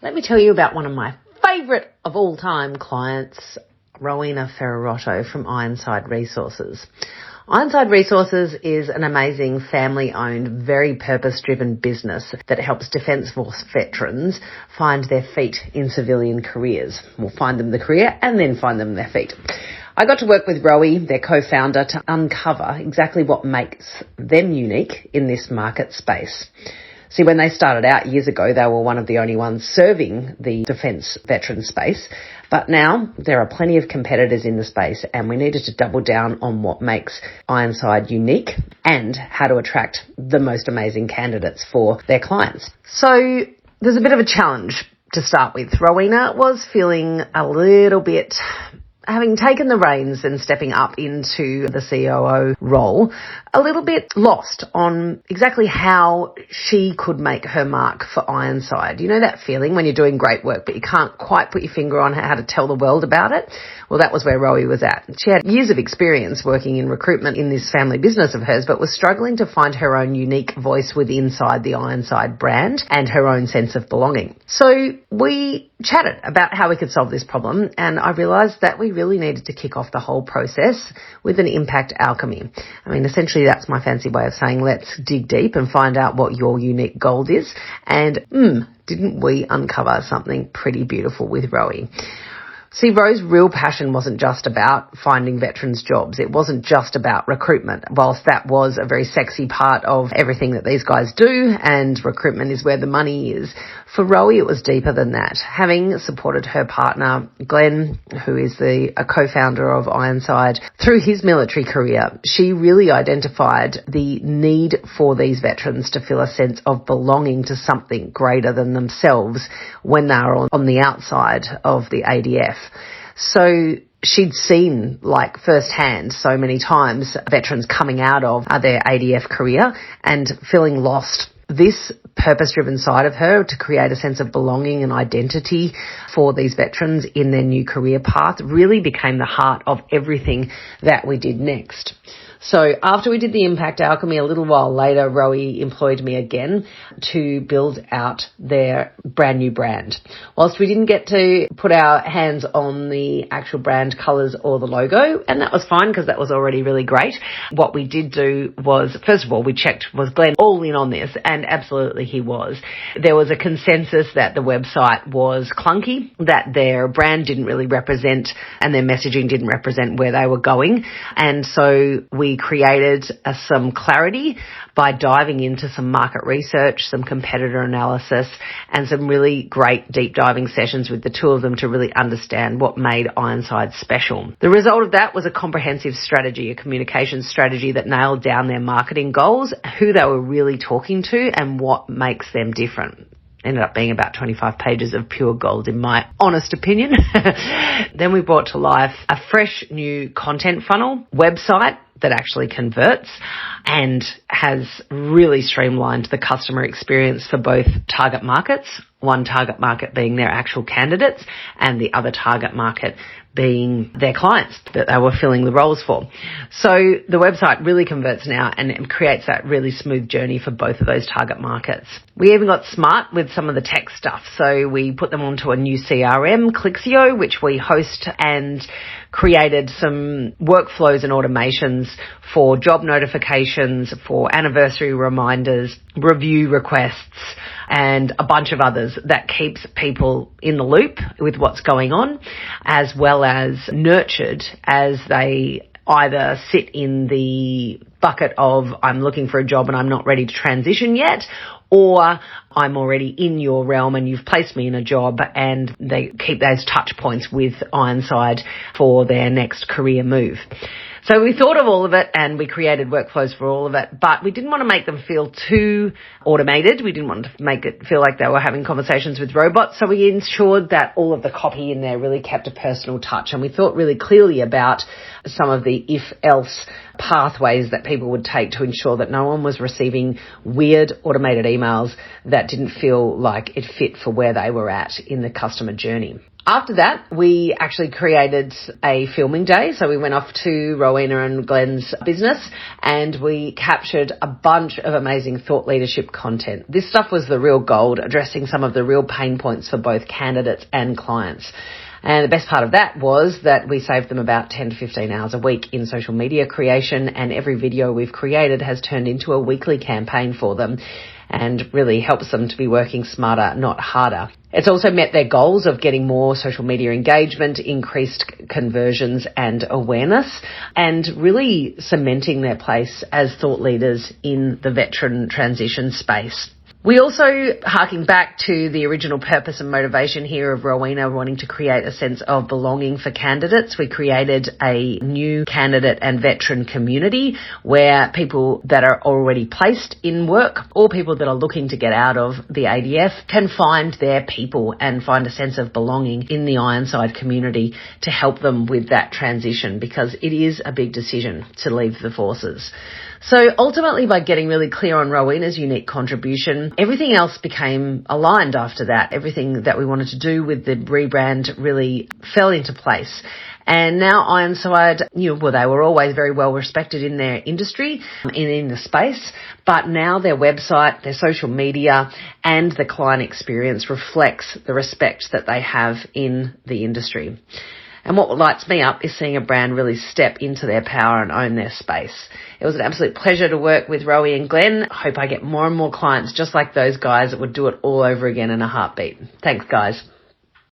Let me tell you about one of my favourite of all time clients, Rowena Ferrarotto from Ironside Resources. Ironside Resources is an amazing family-owned, very purpose-driven business that helps Defence Force veterans find their feet in civilian careers. We'll find them the career and then find them their feet. I got to work with Rowie, their co-founder, to uncover exactly what makes them unique in this market space. See, when they started out years ago, they were one of the only ones serving the defence veteran space. But now there are plenty of competitors in the space, and we needed to double down on what makes Ironside unique and how to attract the most amazing candidates for their clients. So there's a bit of a challenge to start with. Rowena was feeling a little bit, having taken the reins and stepping up into the COO role, a little bit lost on exactly how she could make her mark for Ironside. You know that feeling when you're doing great work, but you can't quite put your finger on how to tell the world about it? Well, that was where Rowie was at. She had years of experience working in recruitment in this family business of hers, but was struggling to find her own unique voice inside the Ironside brand and her own sense of belonging. So we chatted about how we could solve this problem, and I realised that we really needed to kick off the whole process with an impact alchemy. I mean, essentially that's my fancy way of saying let's dig deep and find out what your unique gold is. And didn't we uncover something pretty beautiful with Rowie? See, Ro's real passion wasn't just about finding veterans jobs. It wasn't just about recruitment. Whilst that was a very sexy part of everything that these guys do, and recruitment is where the money is, for Rowie it was deeper than that. Having supported her partner, Glenn, who is a co-founder of Ironside, through his military career, she really identified the need for these veterans to feel a sense of belonging to something greater than themselves when they are on the outside of the ADF. So she'd seen firsthand so many times veterans coming out of their ADF career and feeling lost. This purpose-driven side of her to create a sense of belonging and identity for these veterans in their new career path really became the heart of everything that we did next. So after we did the Impact Alchemy, a little while later, Rowie employed me again to build out their brand new brand. Whilst we didn't get to put our hands on the actual brand colours or the logo, and that was fine because that was already really great, what we did do was, first of all, we checked, was Glenn all in on this? And absolutely he was. There was a consensus that the website was clunky, that their brand didn't really represent and their messaging didn't represent where they were going. And so we created some clarity by diving into some market research, some competitor analysis, and some really great deep diving sessions with the two of them to really understand what made Ironside special. The result of that was a comprehensive strategy, a communication strategy that nailed down their marketing goals, who they were really talking to, and what makes them different. Ended up being about 25 pages of pure gold in my honest opinion. Then we brought to life a fresh new content funnel website that actually converts and has really streamlined the customer experience for both target markets, one target market being their actual candidates and the other target market being their clients that they were filling the roles for. So the website really converts now and it creates that really smooth journey for both of those target markets. We even got smart with some of the tech stuff. So we put them onto a new CRM, Clixio, which we host, and created some workflows and automations for job notifications, for anniversary reminders, review requests, and a bunch of others that keeps people in the loop with what's going on, as well as nurtured as they either sit in the bucket of I'm looking for a job and I'm not ready to transition yet, or I'm already in your realm and you've placed me in a job, and they keep those touch points with Ironside for their next career move. So we thought of all of it and we created workflows for all of it, but we didn't want to make them feel too automated. We didn't want to make it feel like they were having conversations with robots. So we ensured that all of the copy in there really kept a personal touch, and we thought really clearly about some of the if-else pathways that people would take to ensure that no one was receiving weird automated emails that didn't feel like it fit for where they were at in the customer journey. After that, we actually created a filming day. So we went off to Rowena and Glenn's business and we captured a bunch of amazing thought leadership content. This stuff was the real gold, addressing some of the real pain points for both candidates and clients. And the best part of that was that we saved them about 10 to 15 hours a week in social media creation, and every video we've created has turned into a weekly campaign for them and really helps them to be working smarter, not harder. It's also met their goals of getting more social media engagement, increased conversions and awareness, and really cementing their place as thought leaders in the veteran transition space. We also, harking back to the original purpose and motivation here of Rowena wanting to create a sense of belonging for candidates, we created a new candidate and veteran community where people that are already placed in work or people that are looking to get out of the ADF can find their people and find a sense of belonging in the Ironside community to help them with that transition, because it is a big decision to leave the forces. So ultimately, by getting really clear on Rowena's unique contribution, everything else became aligned after that. Everything that we wanted to do with the rebrand really fell into place. And now Ironside, they were always very well respected in their industry, in the space, but now their website, their social media and the client experience reflects the respect that they have in the industry. And what lights me up is seeing a brand really step into their power and own their space. It was an absolute pleasure to work with Rowie and Glenn. I hope I get more and more clients just like those guys that would do it all over again in a heartbeat. Thanks, guys.